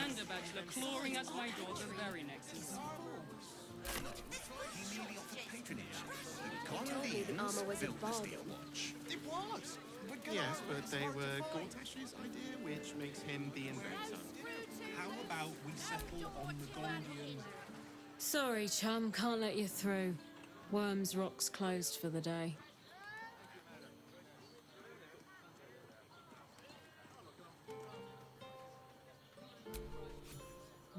And a bachelor clawing at my door the very next instant. Told me the armor was a bargain. It was! Yes, but they were Gordash's idea, which makes him the inventor. How about we settle on the Gondian? Sorry, chum, can't let you through. Worms Rock's closed for the day.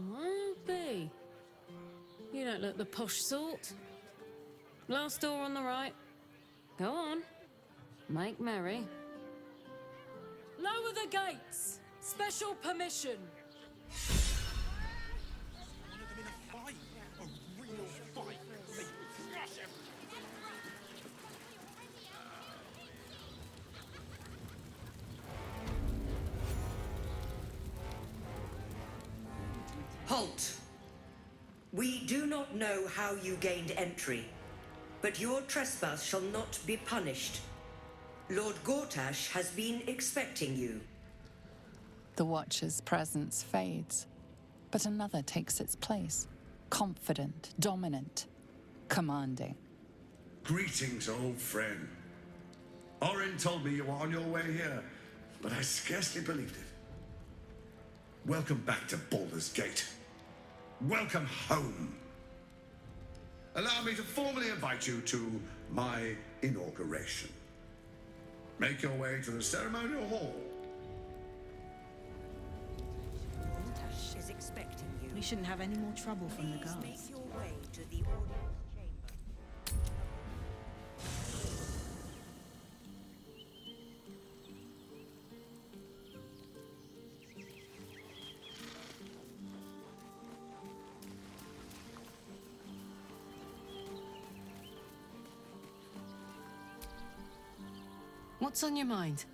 Well, B. You don't look the posh sort. Last door on the right. Go on. Make merry. Lower the gates! Special permission! One of them in a fight! A real fight! They crush everything! Halt! We do not know how you gained entry, but your trespass shall not be punished. Lord Gordash has been expecting you. The Watcher's presence fades, but another takes its place. Confident, dominant, commanding. Greetings, old friend. Orin told me you were on your way here, but I scarcely believed it. Welcome back to Baldur's Gate. Welcome home. Allow me to formally invite you to my inauguration. Make your way to the ceremonial hall. Gordash is expecting you. We shouldn't have any more trouble from the Please guards. make your way to the audience chamber. What's on your mind?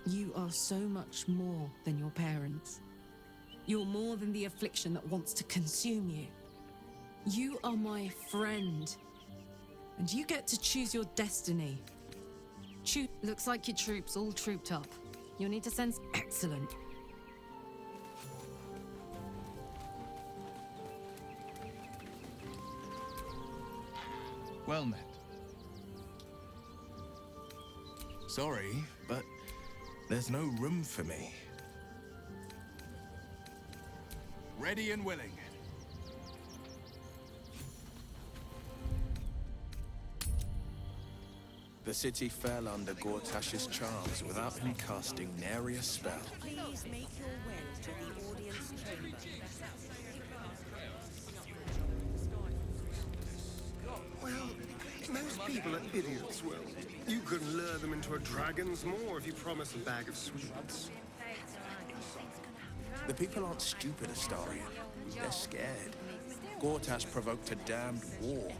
You are so much more than your parents. You're more than the affliction that wants to consume you. You are my friend. And you get to choose your destiny. Looks like your troops all trooped up. You'll need to send... Excellent. Well met. Sorry, but there's no room for me. Ready and willing. The city fell under Gordash's charms without him casting nary a spell. Please make your way to the audience chamber. Well, most people are idiots, Will. You can lure them into a dragon's maw if you promise a bag of sweets. The people aren't stupid, Astarion. They're scared. Gordash provoked a damned war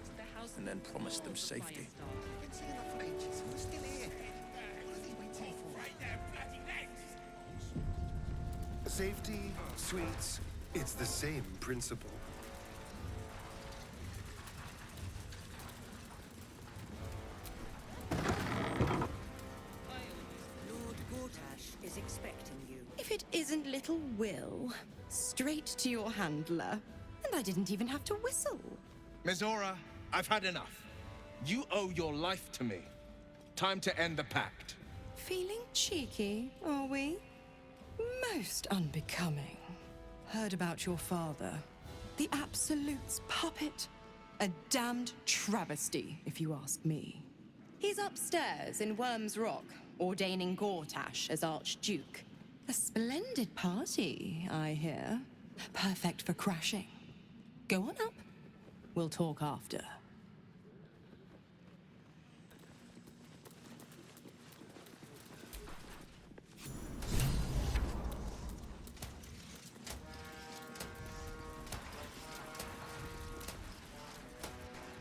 and then promised them safety. Safety, sweets, it's the same principle. Lord Gordash is expecting you. If it isn't little Will, straight to your handler. And I didn't even have to whistle. Mizora, I've had enough. You owe your life to me. Time to end the pact. Feeling cheeky, are we? Most unbecoming. Heard about your father. The Absolute's puppet. A damned travesty, if you ask me. He's upstairs in Worms Rock, ordaining Gordash as Archduke. A splendid party, I hear. Perfect for crashing. Go on up. We'll talk after.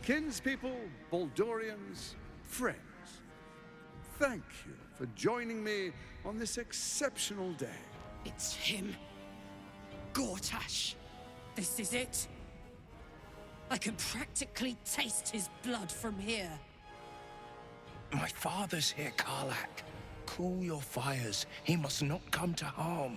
Kinspeople, Baldurians, friends, thank you for joining me on this exceptional day. It's him. Gordash. This is it. I can practically taste his blood from here. My father's here, Karlak. Cool your fires. He must not come to harm.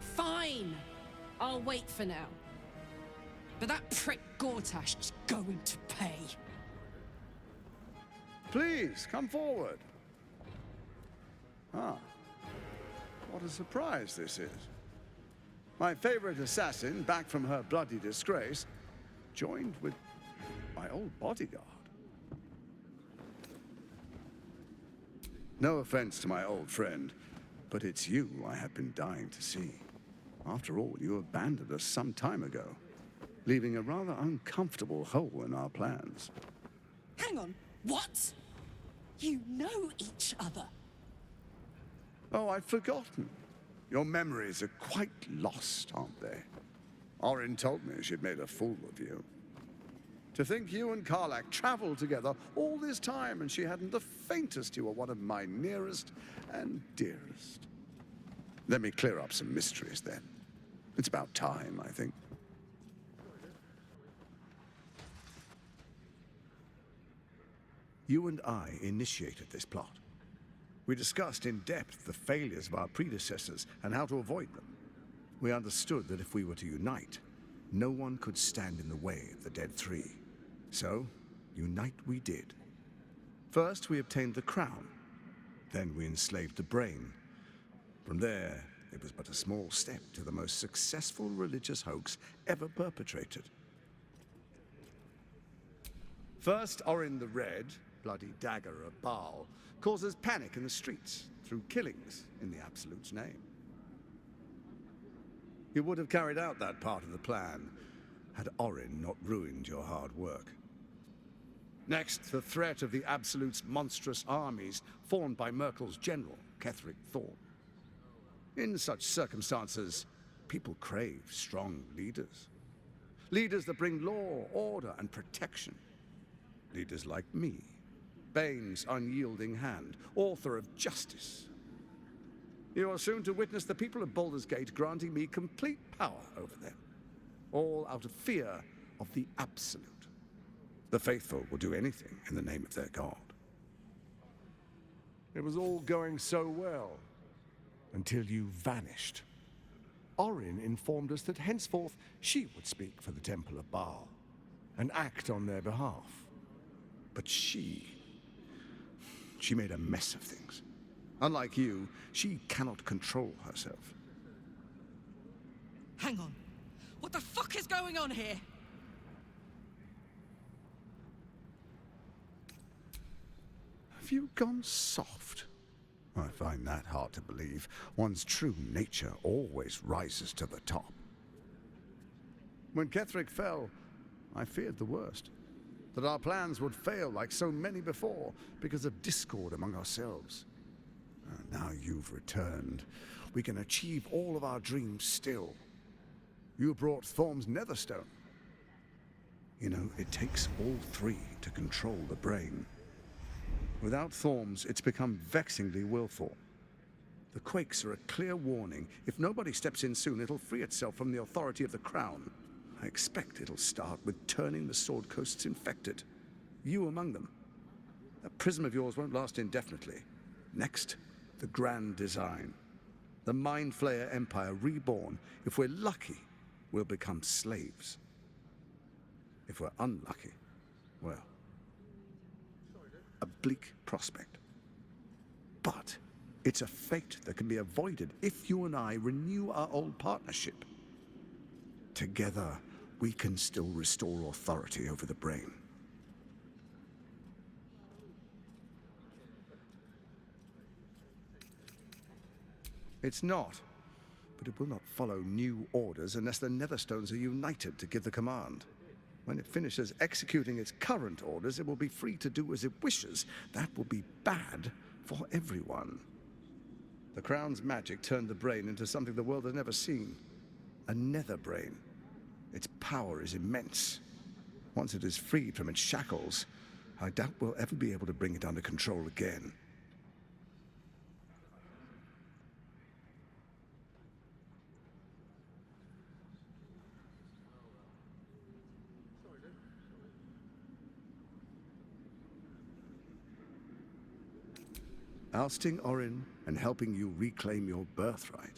Fine. I'll wait for now. But that prick Gordash is going to pay. Please, come forward. Ah, what a surprise this is. My favorite assassin, back from her bloody disgrace, joined with my old bodyguard. No offense to my old friend, but it's you I have been dying to see. After all, you abandoned us some time ago, leaving a rather uncomfortable hole in our plans. Hang on. What? You know each other? Oh, I'd forgotten. Your memories are quite lost, aren't they? Orin told me she'd made a fool of you. To think you and Karlak traveled together all this time and she hadn't the faintest you were one of my nearest and dearest. Let me clear up some mysteries then. It's about time, I think. You and I initiated this plot. We discussed in depth the failures of our predecessors and how to avoid them. We understood that if we were to unite, no one could stand in the way of the Dead Three. So, unite we did. First, we obtained the crown. Then we enslaved the brain. From there, it was but a small step to the most successful religious hoax ever perpetrated. First, Orin the Red, bloody dagger of Baal, causes panic in the streets through killings in the Absolute's name. You would have carried out that part of the plan had Orin not ruined your hard work. Next, the threat of the Absolute's monstrous armies formed by Merkel's general, Ketheric Thorn. In such circumstances, people crave strong leaders. Leaders that bring law, order, and protection. Leaders like me, Bane's unyielding hand, author of justice. You are soon to witness the people of Baldur's Gate granting me complete power over them, all out of fear of the Absolute. The faithful will do anything in the name of their god. It was all going so well, until you vanished. Orin informed us that henceforth she would speak for the Temple of Baal, and act on their behalf. But she made a mess of things. Unlike you, she cannot control herself. Hang on. What the fuck is going on here? Have you gone soft? I find that hard to believe. One's true nature always rises to the top. When Ketheric fell, I feared the worst. That our plans would fail like so many before because of discord among ourselves. Now you've returned. We can achieve all of our dreams still. You brought Thorm's Netherstone. You know, it takes all three to control the brain. Without Thorm's, it's become vexingly willful. The quakes are a clear warning. If nobody steps in soon, it'll free itself from the authority of the Crown. I expect it'll start with turning the Sword Coasts infected. You among them. That prism of yours won't last indefinitely. Next, the grand design. The Mind Flayer Empire reborn. If we're lucky, we'll become slaves. If we're unlucky, well, a bleak prospect. But it's a fate that can be avoided if you and I renew our old partnership. Together, we can still restore authority over the brain. It's not, but it will not follow new orders unless the Netherstones are united to give the command. When it finishes executing its current orders, it will be free to do as it wishes. That will be bad for everyone. The Crown's magic turned the brain into something the world has never seen. A nether brain. Its power is immense. Once it is freed from its shackles, I doubt we'll ever be able to bring it under control again. Ousting Orin and helping you reclaim your birthright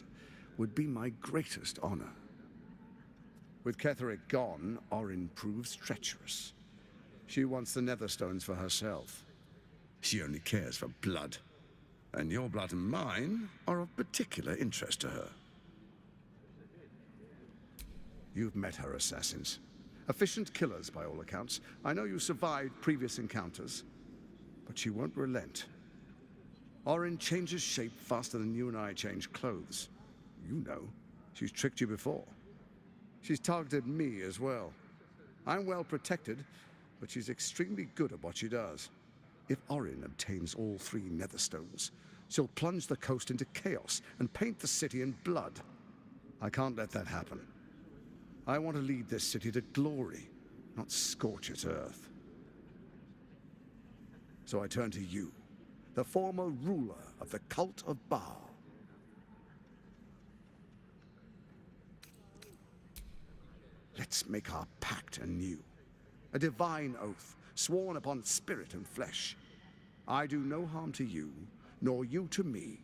would be my greatest honor. With Ketheric gone, Orin proves treacherous. She wants the Netherstones for herself. She only cares for blood. And your blood and mine are of particular interest to her. You've met her assassins. Efficient killers, by all accounts. I know you survived previous encounters, but she won't relent. Orin changes shape faster than you and I change clothes. You know, she's tricked you before. She's targeted me as well. I'm well protected, but she's extremely good at what she does. If Orin obtains all 3 Netherstones, she'll plunge the coast into chaos and paint the city in blood. I can't let that happen. I want to lead this city to glory, not scorch its earth. So I turn to you, the former ruler of the cult of Baal. Let's make our pact anew. A divine oath, sworn upon spirit and flesh. I do no harm to you, nor you to me.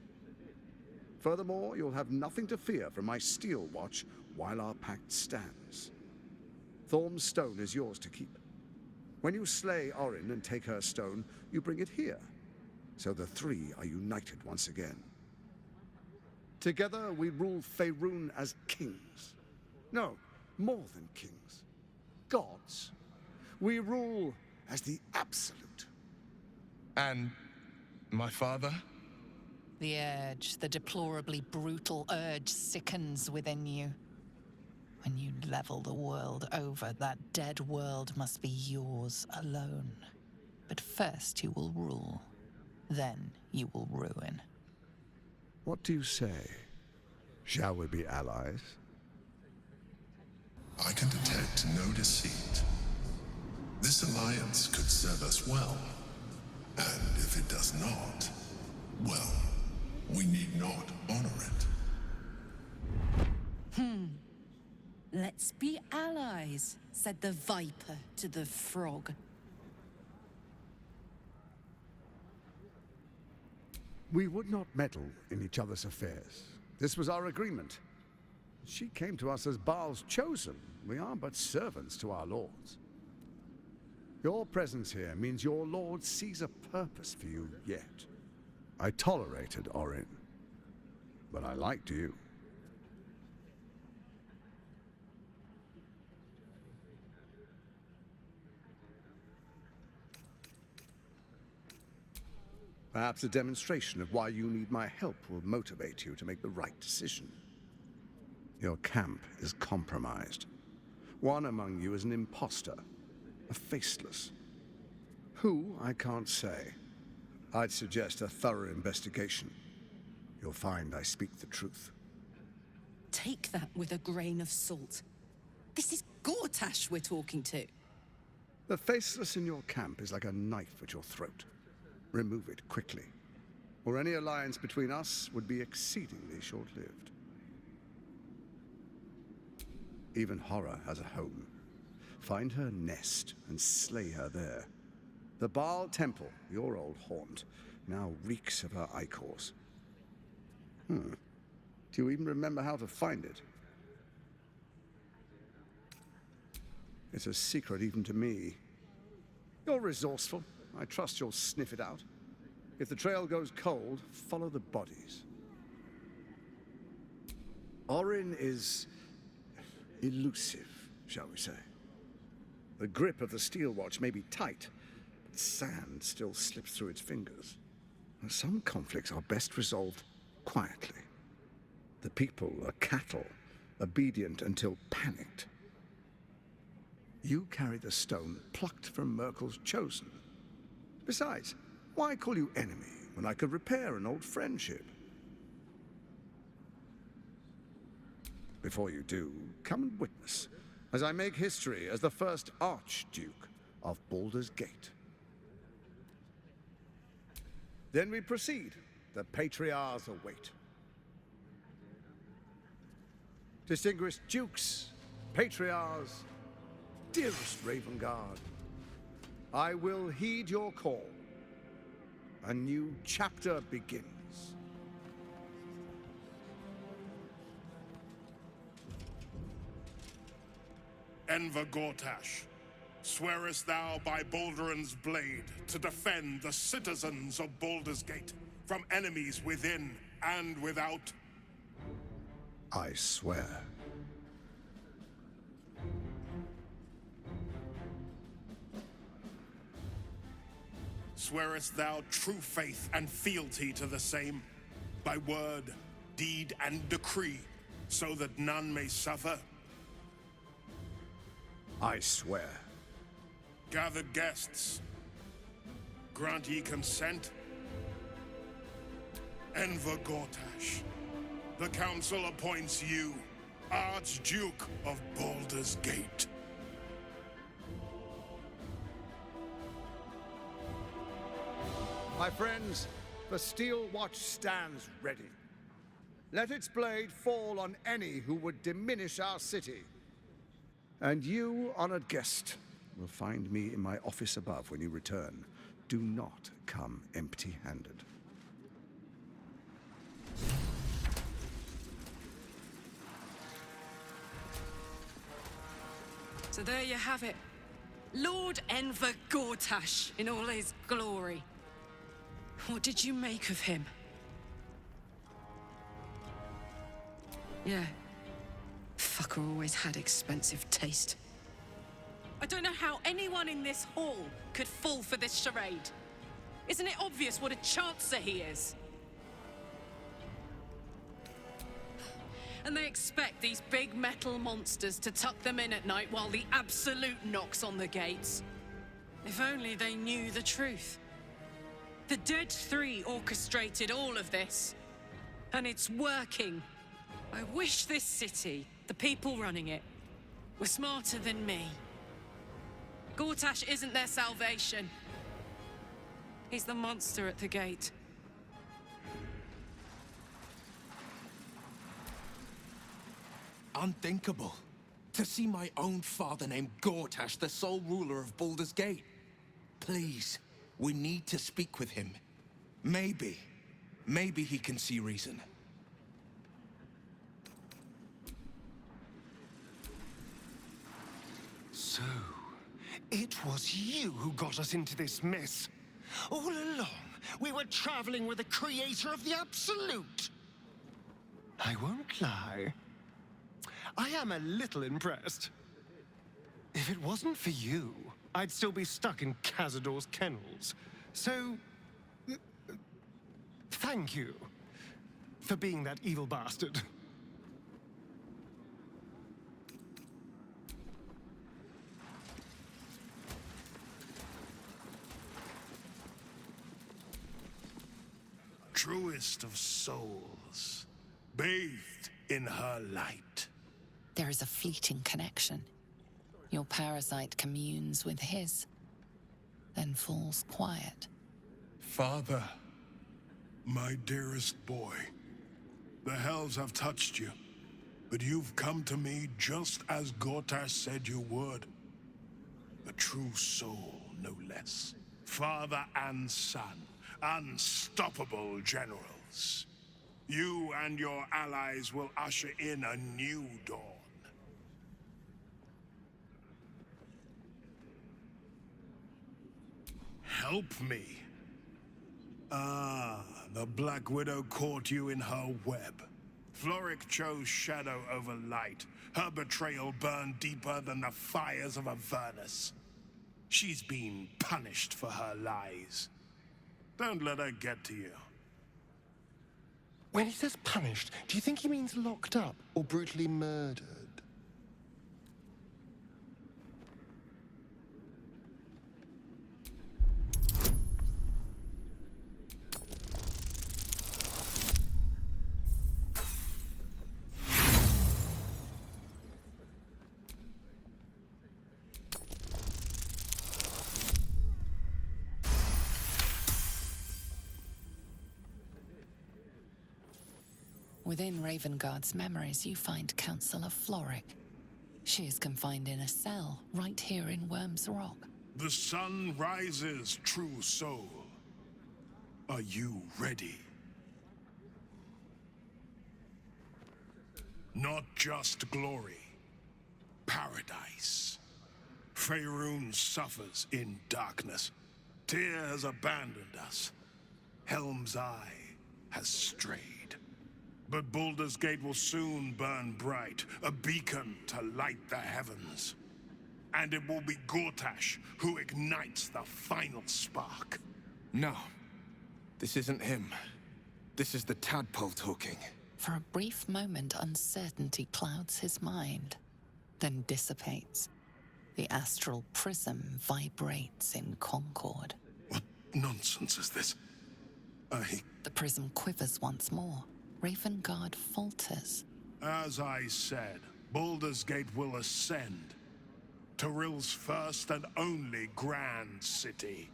Furthermore, you'll have nothing to fear from my steel watch while our pact stands. Thorm's stone is yours to keep. When you slay Orin and take her stone, you bring it here, so the 3 are united once again. Together we rule Faerun as kings. No, more than kings. Gods. We rule as the absolute. And my father? The urge, the deplorably brutal urge sickens within you. When you level the world over, that dead world must be yours alone. But first you will rule. Then you will ruin. What do you say? Shall we be allies? I can detect no deceit. This alliance could serve us well. And if it does not, well, we need not honor it. Let's be allies, said the viper to the frog. We would not meddle in each other's affairs. This was our agreement. She came to us as Baal's chosen. We are but servants to our lords. Your presence here means your lord sees a purpose for you yet. I tolerated Orin, but I liked you. Perhaps a demonstration of why you need my help will motivate you to make the right decision. Your camp is compromised. One among you is an imposter, a faceless. Who, I can't say. I'd suggest a thorough investigation. You'll find I speak the truth. Take that with a grain of salt. This is Gordash we're talking to. The faceless in your camp is like a knife at your throat. Remove it quickly, or any alliance between us would be exceedingly short-lived. Even horror has a home. Find her nest and slay her there. The Baal Temple, your old haunt, now reeks of her ichors. Do you even remember how to find it? It's a secret even to me. You're resourceful. I trust you'll sniff it out. If the trail goes cold, follow the bodies. Orin is elusive, shall we say. The grip of the steel watch may be tight, but sand still slips through its fingers. Some conflicts are best resolved quietly. The people are cattle, obedient until panicked. You carry the stone plucked from Merkel's chosen. Besides, why call you enemy when I could repair an old friendship? Before you do, come and witness, as I make history as the first Archduke of Baldur's Gate. Then we proceed. The Patriarchs await. Distinguished Dukes, Patriarchs, dearest Ravengard, I will heed your call. a new chapter begins. Enver Gordash, swearest thou by Balduran's blade to defend the citizens of Baldur's Gate from enemies within and without? I swear. Swearest thou true faith and fealty to the same, by word, deed, and decree, so that none may suffer? I swear. Gathered guests, grant ye consent? Enver Gordash, the council appoints you Archduke of Baldur's Gate. My friends, the Steel Watch stands ready. Let its blade fall on any who would diminish our city. And you, honored guest, will find me in my office above when you return. Do not come empty-handed. So there you have it. Lord Enver Gordash in all his glory. What did you make of him? Yeah. Fucker always had expensive taste. I don't know how anyone in this hall could fall for this charade. Isn't it obvious what a chancer he is? And they expect these big metal monsters to tuck them in at night while the Absolute knocks on the gates. If only they knew the truth. The Dead Three orchestrated all of this. And it's working. I wish this city, the people running it, were smarter than me. Gordash isn't their salvation. He's the monster at the gate. Unthinkable. To see my own father named Gordash, the sole ruler of Baldur's Gate. Please, we need to speak with him. Maybe he can see reason. So, it was you who got us into this mess. All along, we were traveling with the creator of the Absolute. I won't lie. I am a little impressed. If it wasn't for you, I'd still be stuck in Cazador's kennels. So, thank you for being that evil bastard. Truest of souls, bathed in her light. There is a fleeting connection. Your parasite communes with his, then falls quiet. Father, my dearest boy, the hells have touched you, but you've come to me just as Gordash said you would. A true soul, no less. Father and son, unstoppable generals. You and your allies will usher in a new dawn. Help me. Ah, the Black Widow caught you in her web. Floric chose shadow over light. Her betrayal burned deeper than the fires of Avernus. She's been punished for her lies. Don't let her get to you. When he says punished, do you think he means locked up or brutally murdered? Within Ravenguard's memories, you find Councillor Floric. She is confined in a cell right here in Worm's Rock. The sun rises, true soul. Are you ready? Not just glory, paradise. Faerun suffers in darkness. Tyr has abandoned us. Helm's Eye has strayed. But Baldur's Gate will soon burn bright, a beacon to light the heavens. And it will be Gordash who ignites the final spark. No. This isn't him. This is the tadpole talking. For a brief moment, uncertainty clouds his mind, then dissipates. The astral prism vibrates in concord. What nonsense is this? The prism quivers once more. Ravengard falters. As I said, Baldur's Gate will ascend. Torill's first and only grand city.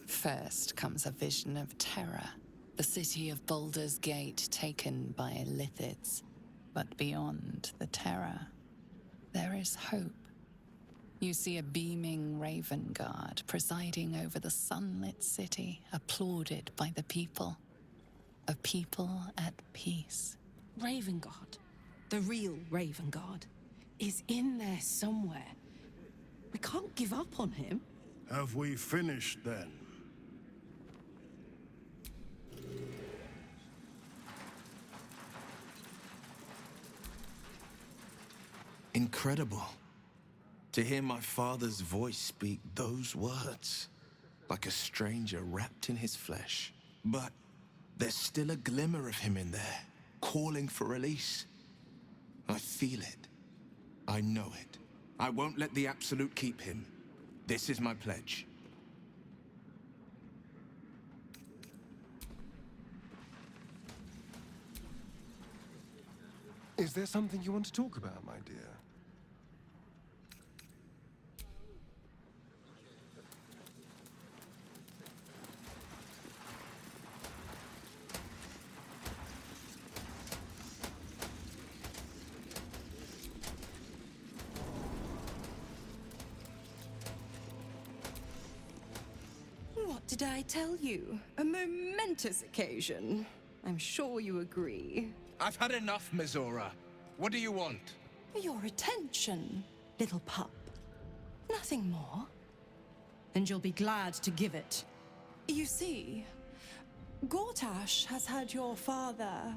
First comes a vision of terror. The city of Baldur's Gate taken by Lithids. But beyond the terror, there is hope. You see a beaming Ravengard presiding over the sunlit city, applauded by the people. A people at peace. Ravengard, the real Ravengard, is in there somewhere. We can't give up on him. Have we finished then? Incredible. To hear my father's voice speak those words, like a stranger wrapped in his flesh. But there's still a glimmer of him in there, calling for release. I feel it. I know it. I won't let the Absolute keep him. This is my pledge. Is there something you want to talk about, my dear? What did I tell you? A momentous occasion. I'm sure you agree. I've had enough, Mizora. What do you want? Your attention, little pup. Nothing more. And you'll be glad to give it. You see, Gordash has had your father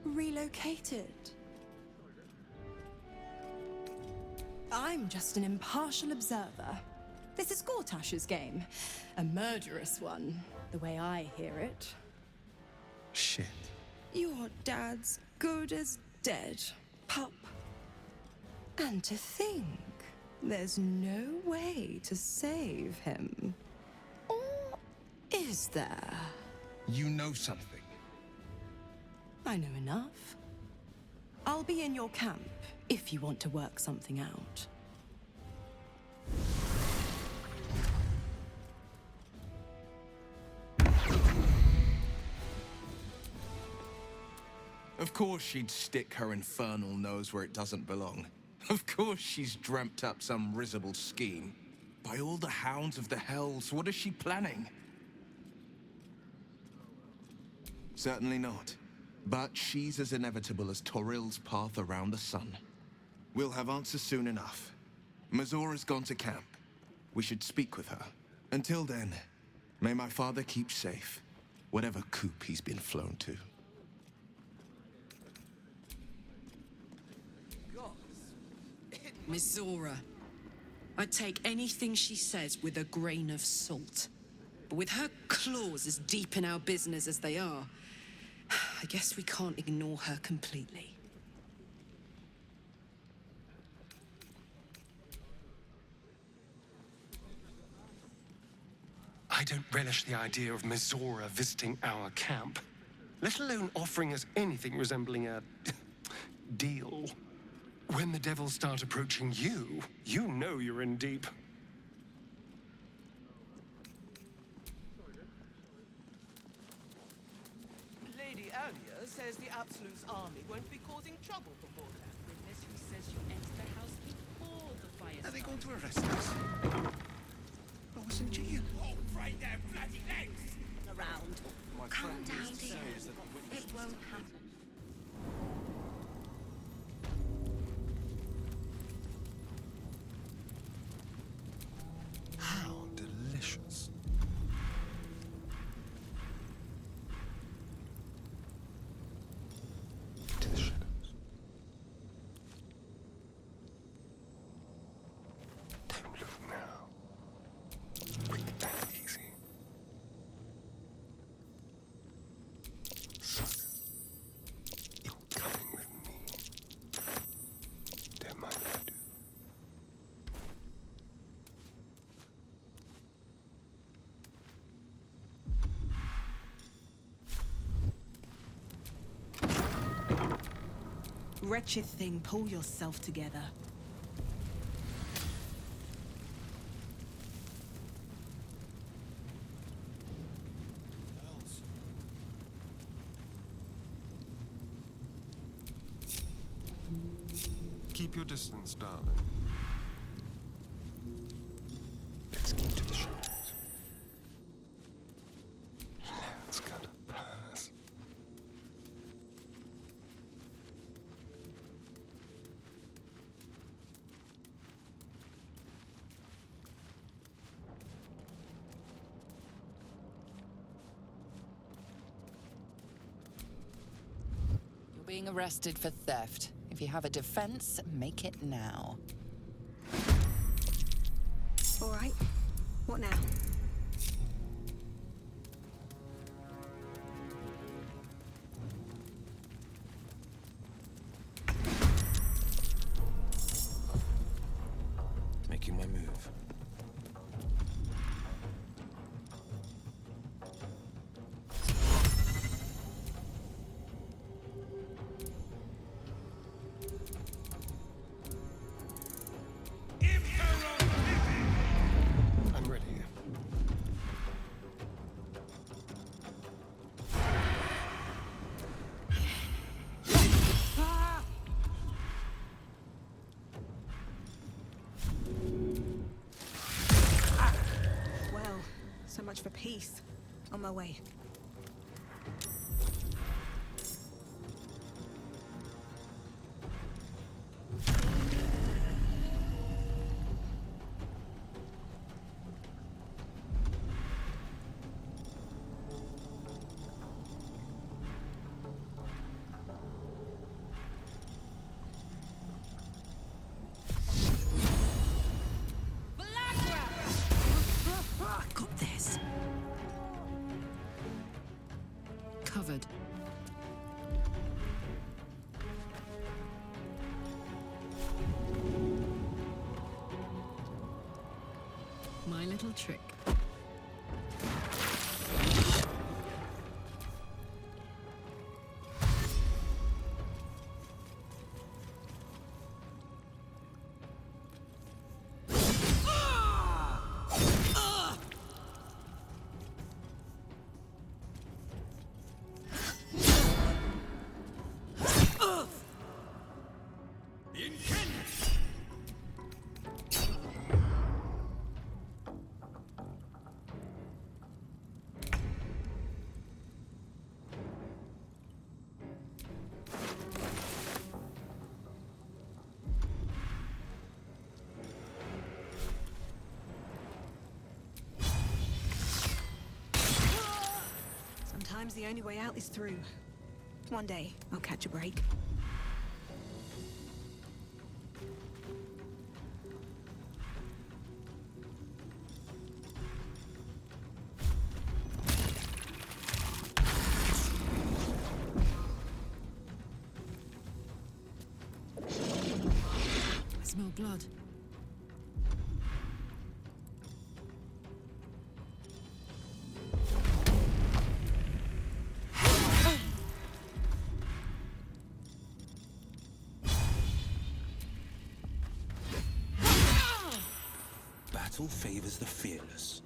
relocated. I'm just an impartial observer. This is Gordash's game. A murderous one, the way I hear it. Shit. Your dad's good as dead, pup. And to think, there's no way to save him. Or is there? You know something. I know enough. I'll be in your camp if you want to work something out. Of course she'd stick her infernal nose where it doesn't belong. Of course she's dreamt up some risible scheme. By all the hounds of the hells, what is she planning? Certainly not. But she's as inevitable as Torill's path around the sun. We'll have answers soon enough. Mizora's gone to camp. We should speak with her. Until then, may my father keep safe, whatever coop he's been flown to. Miss Zora, I take anything she says with a grain of salt. But with her claws as deep in our business as they are, I guess we can't ignore her completely. I don't relish the idea of Mizora visiting our camp, let alone offering us anything resembling a deal. When the devils start approaching you, you know you're in deep. says the Absolute's army won't be causing trouble for Gordash. Witness who says you entered the house before the fire Are they started. going to arrest us? I was in jail. Oh, right there, bloody legs! Around. My Calm friend down, used to dear. say is that the witness It won't happen. How delicious. To the shadows. Don't look now. Bring it back easy. So, you're coming with me. Don't mind if I do. Wretched thing, pull yourself together. Keep your distance, darling. Let's keep to the shadows. Let's go to Paris. You're being arrested for theft. If you have a defense, make it now. All right. What now? Making my move. I'm ready. Well, so much for peace. On my way. Got this. Covered. My little trick. Sometimes the only way out is through. One day, I'll catch a break. I smell blood. Battle favors the fearless.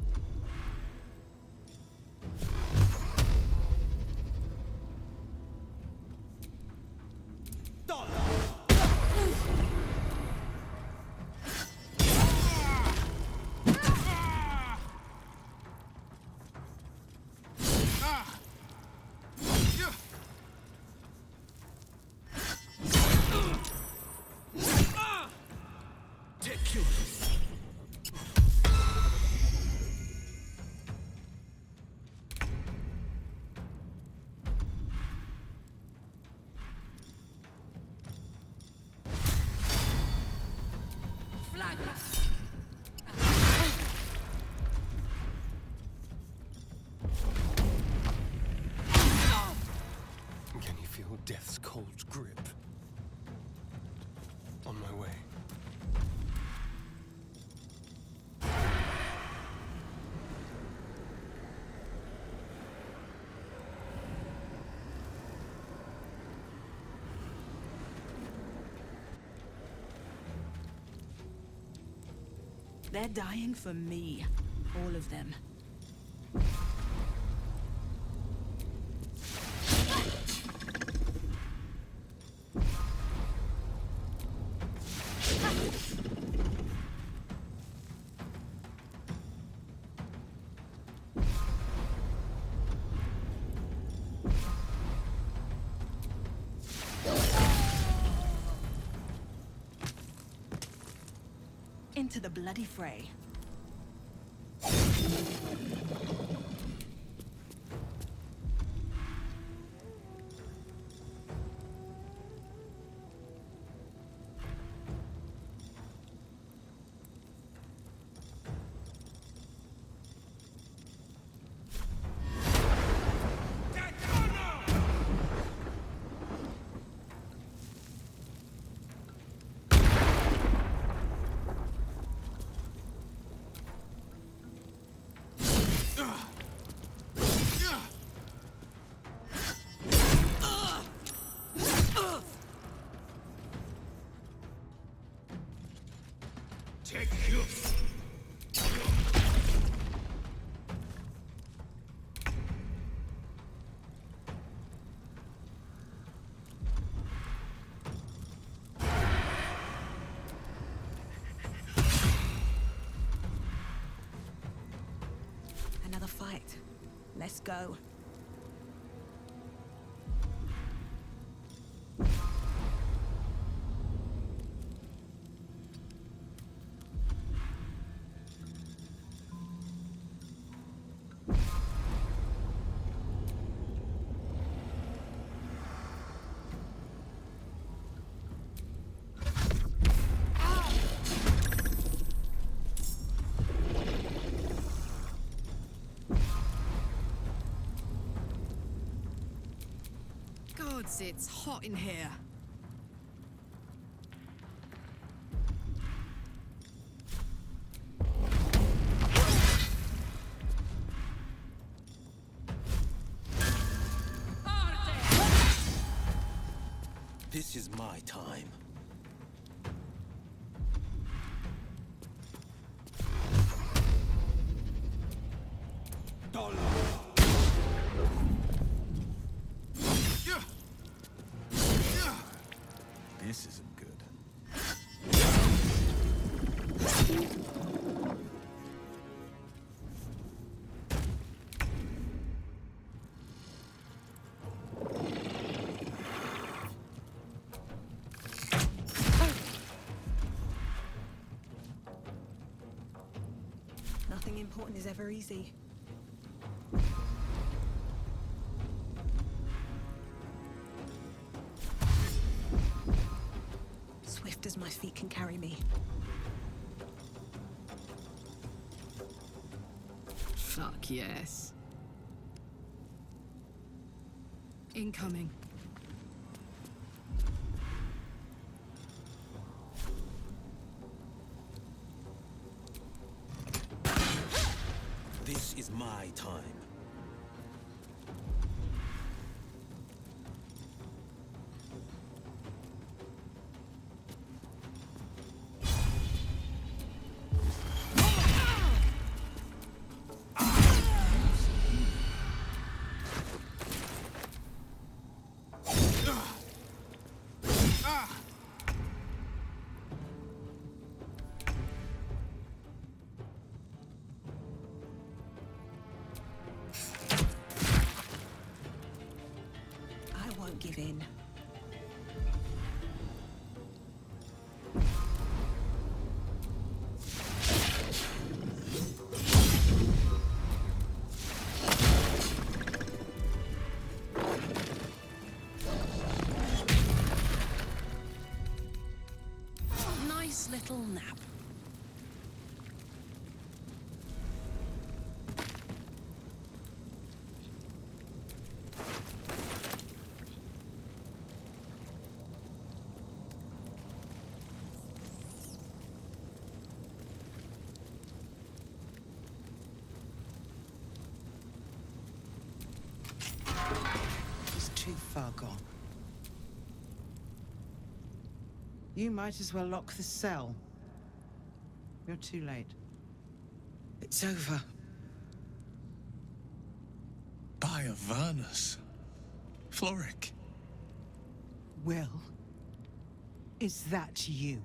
Can you feel death's cold grip? On my way. They're dying for me. All of them. Into the bloody fray. Take you. Another fight. Let's go. Gods, it's hot in here. This is my time. This isn't good. Nothing important is ever easy. Swift as my feet can carry me. Fuck yes. Incoming. This is my time. far gone. You might as well lock the cell. You're too late. It's over. By Avernus. Floric. Will, is that you?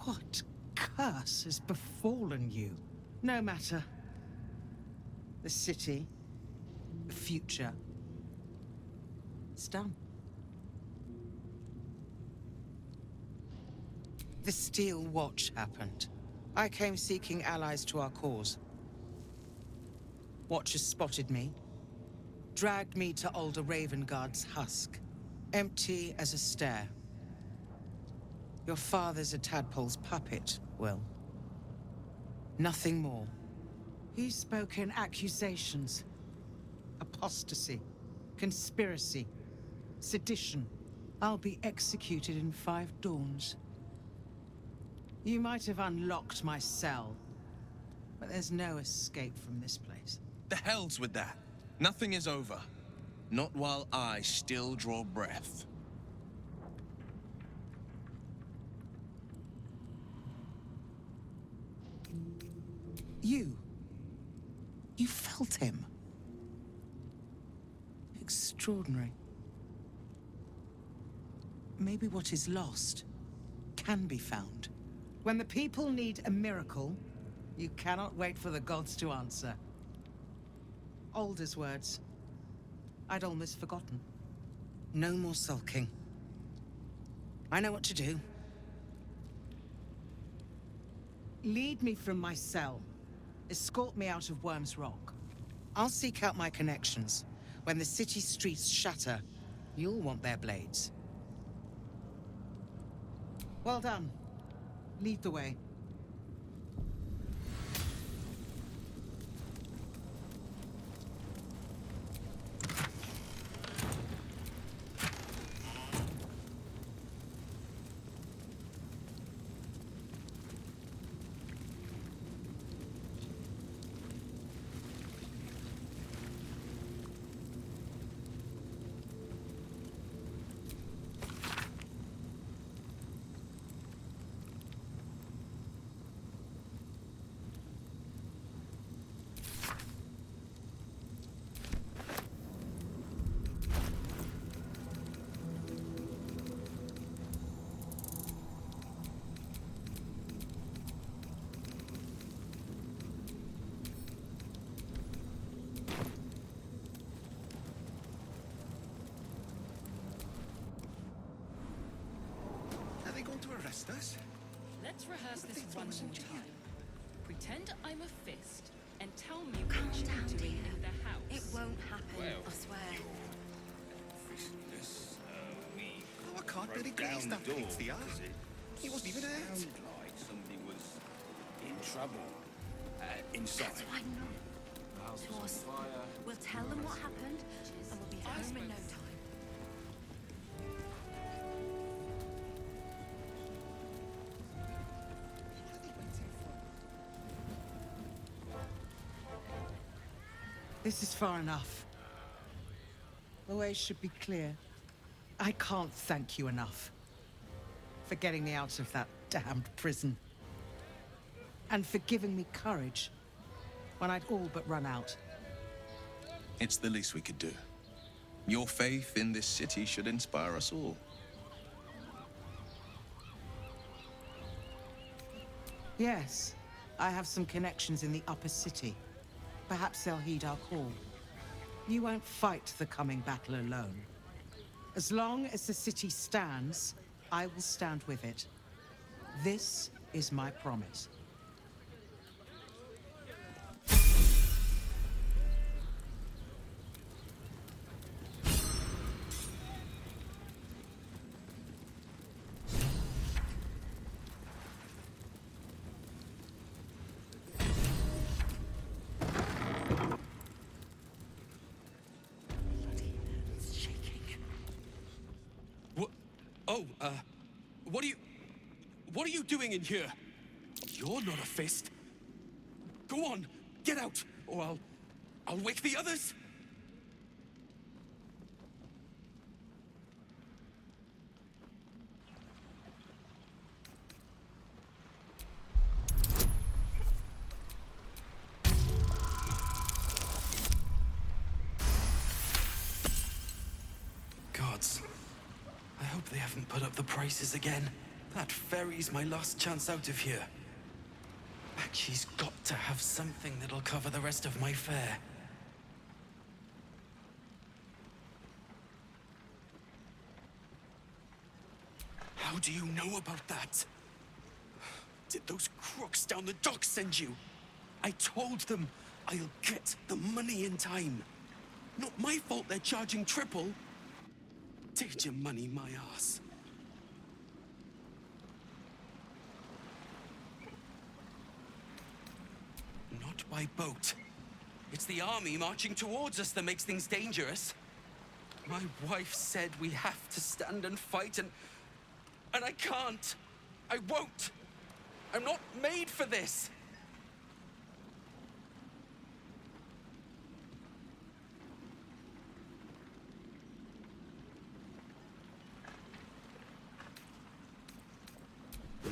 What curse has befallen you? No matter. The city, the future, it's done. The Steel Watch happened. I came seeking allies to our cause. Watchers spotted me, dragged me to Alder Ravengard's husk, empty as a stare. Your father's a tadpole's puppet, Will. Nothing more. He's spoken accusations. Apostasy, conspiracy, sedition. I'll be executed in 5 dawns. You might have unlocked my cell, but there's no escape from this place. The hell's with that? Nothing is over. Not while I still draw breath. You felt him. Extraordinary. Maybe what is lost can be found. When the people need a miracle, you cannot wait for the gods to answer. Alder's words. I'd almost forgotten. No more sulking. I know what to do. Lead me from my cell. Escort me out of Worm's Rock. I'll seek out my connections. When the city streets shatter, you'll want their blades. Well done. Lead the way. arrest us? Let's rehearse this one more time. Pretend I'm a fist and tell me what you're doing in the house. It won't happen, I swear. Oh, I can't really glaze that beats the art. He wasn't even out. Sounded like somebody was in trouble. Inside. That's why not. To us. We'll tell them what happened, and we'll be home in no time. This is far enough. The way should be clear. I can't thank you enough for getting me out of that damned prison. And for giving me courage when I'd all but run out. It's the least we could do. Your faith in this city should inspire us all. Yes, I have some connections in the upper city. Perhaps they'll heed our call. You won't fight the coming battle alone. As long as the city stands, I will stand with it. This is my promise. What are you doing in here? You're not a fist. Go on, get out, or I'll wake the others. Guards. I hope they haven't put up the prices again. That ferry's my last chance out of here. She's got to have something that'll cover the rest of my fare. How do you know about that? Did those crooks down the dock send you? I told them I'll get the money in time. Not my fault they're charging triple. Take your money, my ass. Not by boat. It's the army marching towards us that makes things dangerous. My wife said we have to stand and fight, and I can't. I won't. I'm not made for this.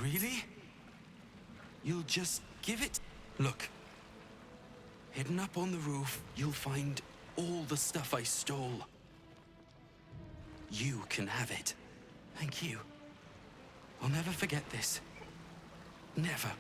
Really? You'll just give it? Look. Hidden up on the roof, you'll find all the stuff I stole. You can have it. Thank you. I'll never forget this. Never.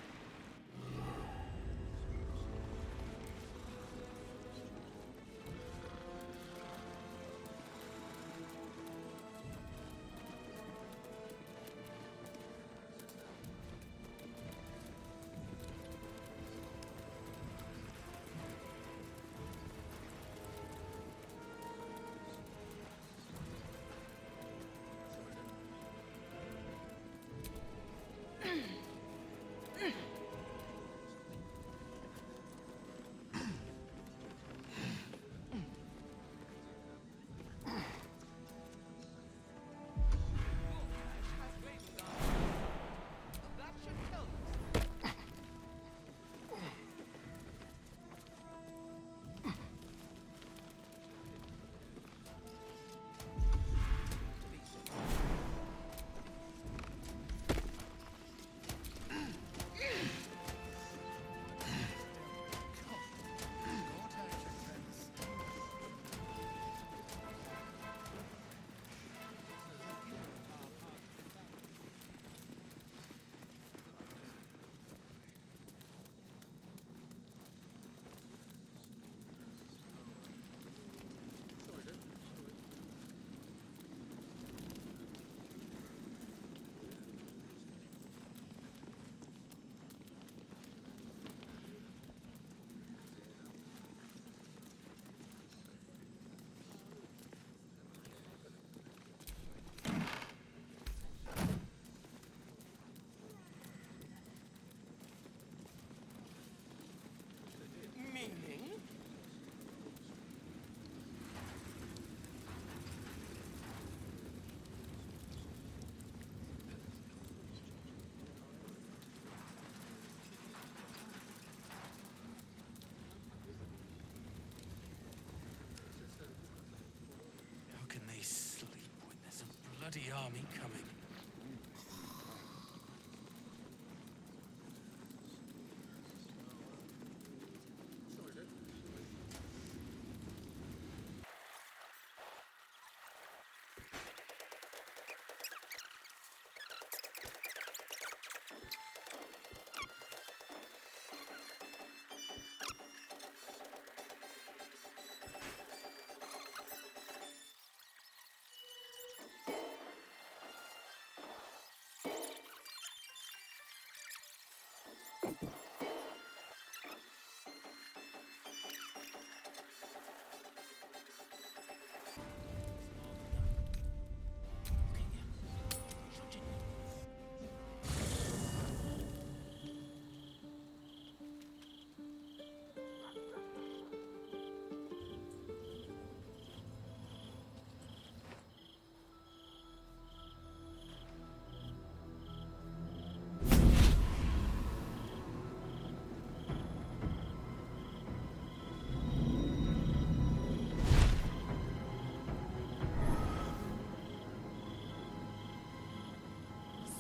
Bloody army coming.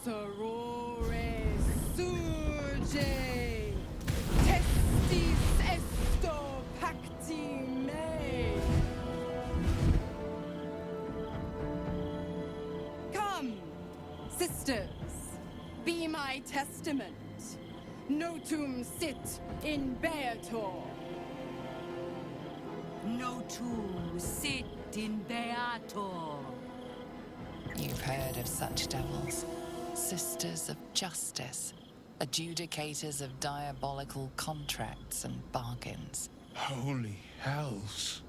Sorore surge, testis esto pacti me. testament. Notum sit in Beator. Notum sit in Beator. You've heard of such devils. Sisters of justice. Adjudicators of diabolical contracts and bargains. Holy hells.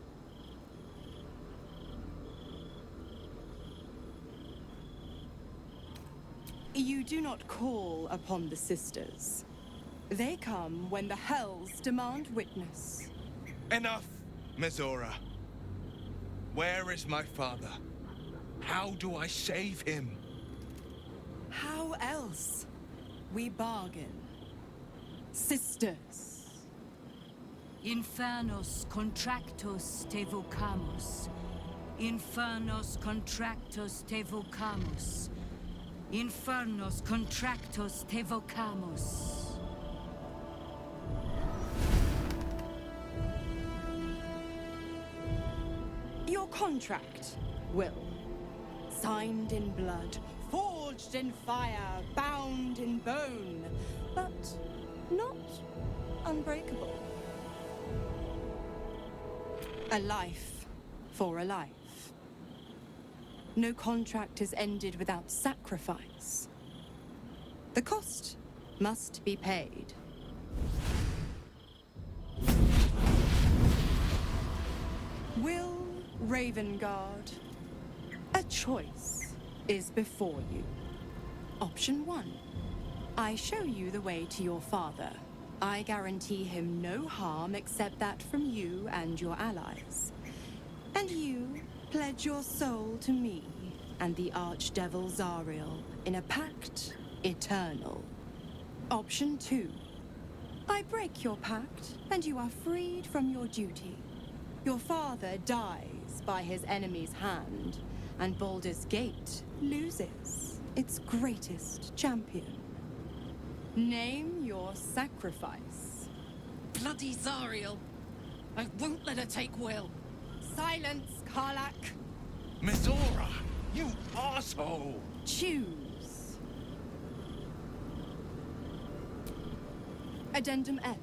You do not call upon the sisters. They come when the hells demand witness. Enough, Mizora. Where is my father? How do I save him? How else? We bargain. Sisters. Infernos contractos te vocamus. Infernos contractos te vocamus. Infernos contractos te vocamus. Your contract, Will. Signed in blood, forged in fire, bound in bone, but not unbreakable. A life for a life. No contract is ended without sacrifice. The cost must be paid. Will Ravengard, a choice is before you. Option 1. I show you the way to your father. I guarantee him no harm except that from you and your allies. And you pledge your soul to me and the Archdevil Zariel in a pact eternal. Option 2. I break your pact and you are freed from your duty. Your father dies by his enemy's hand, and Baldur's Gate loses its greatest champion. Name your sacrifice. Bloody Zariel. I won't let her take Will. Silence, Karlak. Mizora, you asshole! Choose. Addendum F.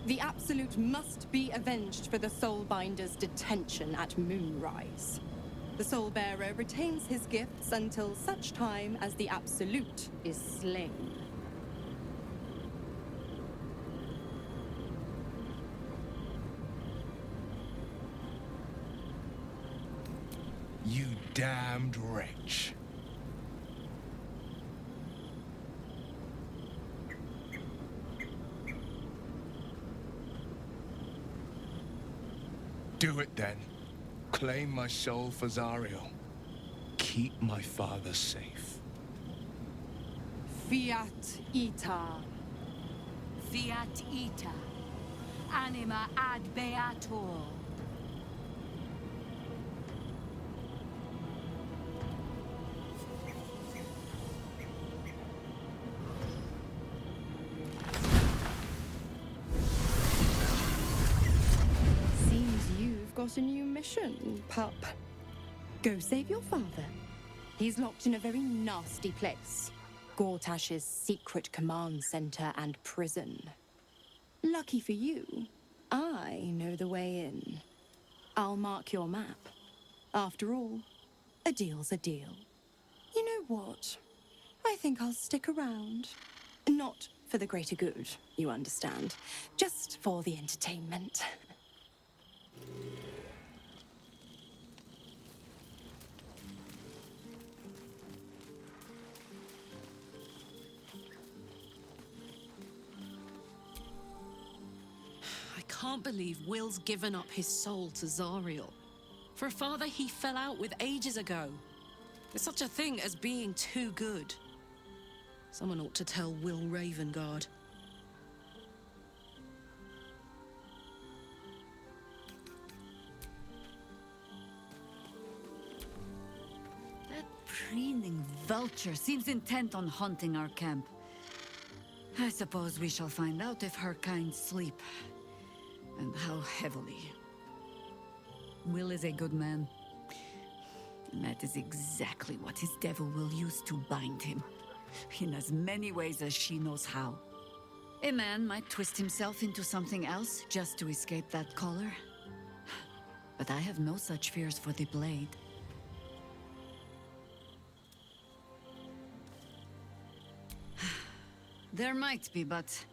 The Absolute must be avenged for the Soulbinder's detention at Moonrise. The Soulbearer retains his gifts until such time as the Absolute is slain. You damned wretch. Do it then. Claim my soul for Zariel. Keep my father safe. Fiat Ita. Fiat ita. Anima ad beator. Got a new mission, pup. Go save your father. He's locked in a very nasty place. Gordash's secret command center and prison. Lucky for you, I know the way in. I'll mark your map. After all, a deal's a deal. You know what? I think I'll stick around. Not for the greater good, you understand. Just for the entertainment. I can't believe Will's given up his soul to Zariel. For a father he fell out with ages ago. There's such a thing as being too good. Someone ought to tell Will Ravengard. That preening vulture seems intent on haunting our camp. I suppose we shall find out if her kind sleep. And how heavily. Will is a good man. And that is exactly what his devil will use to bind him. in as many ways as she knows how. A man might twist himself into something else just to escape that collar. But I have no such fears for the blade. There might be, but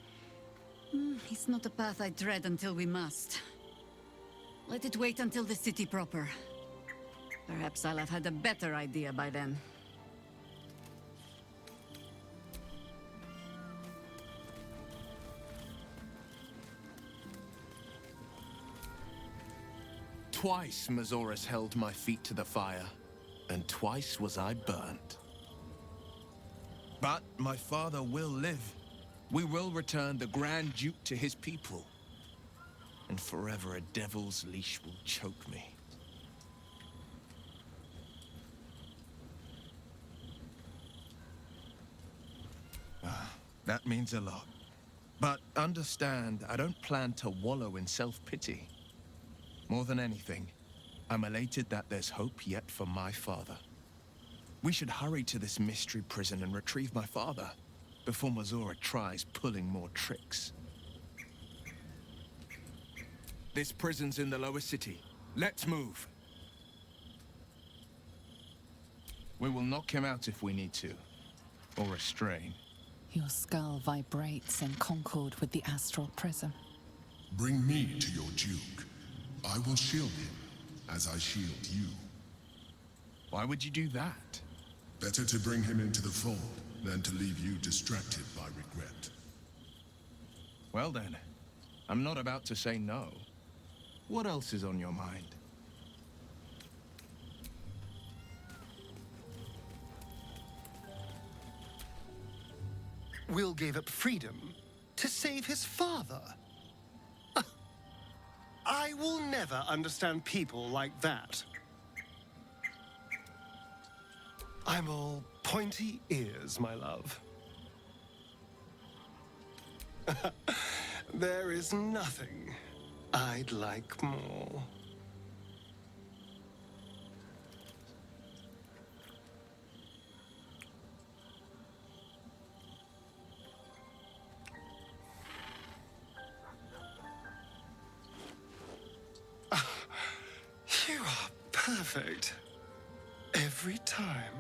it's not a path I tread until we must. Let it wait until the city proper. Perhaps I'll have had a better idea by then. Twice Mazoras held my feet to the fire, and twice was I burnt. But my father will live. We will return the Grand Duke to his people. And forever a devil's leash will choke me. That means a lot. But understand, I don't plan to wallow in self-pity. More than anything, I'm elated that there's hope yet for my father. We should hurry to this mystery prison and retrieve my father before Mazora tries pulling more tricks. This prison's in the lower city. Let's move. We will knock him out if we need to, or restrain. Your skull vibrates in concord with the astral prism. Bring me to your Duke. I will shield him, as I shield you. Why would you do that? Better to bring him into the fold than to leave you distracted by regret. Well then, I'm not about to say no. What else is on your mind? Will gave up freedom to save his father. I will never understand people like that. I'm all pointy ears, my love. There is nothing I'd like more. You are perfect. Every time.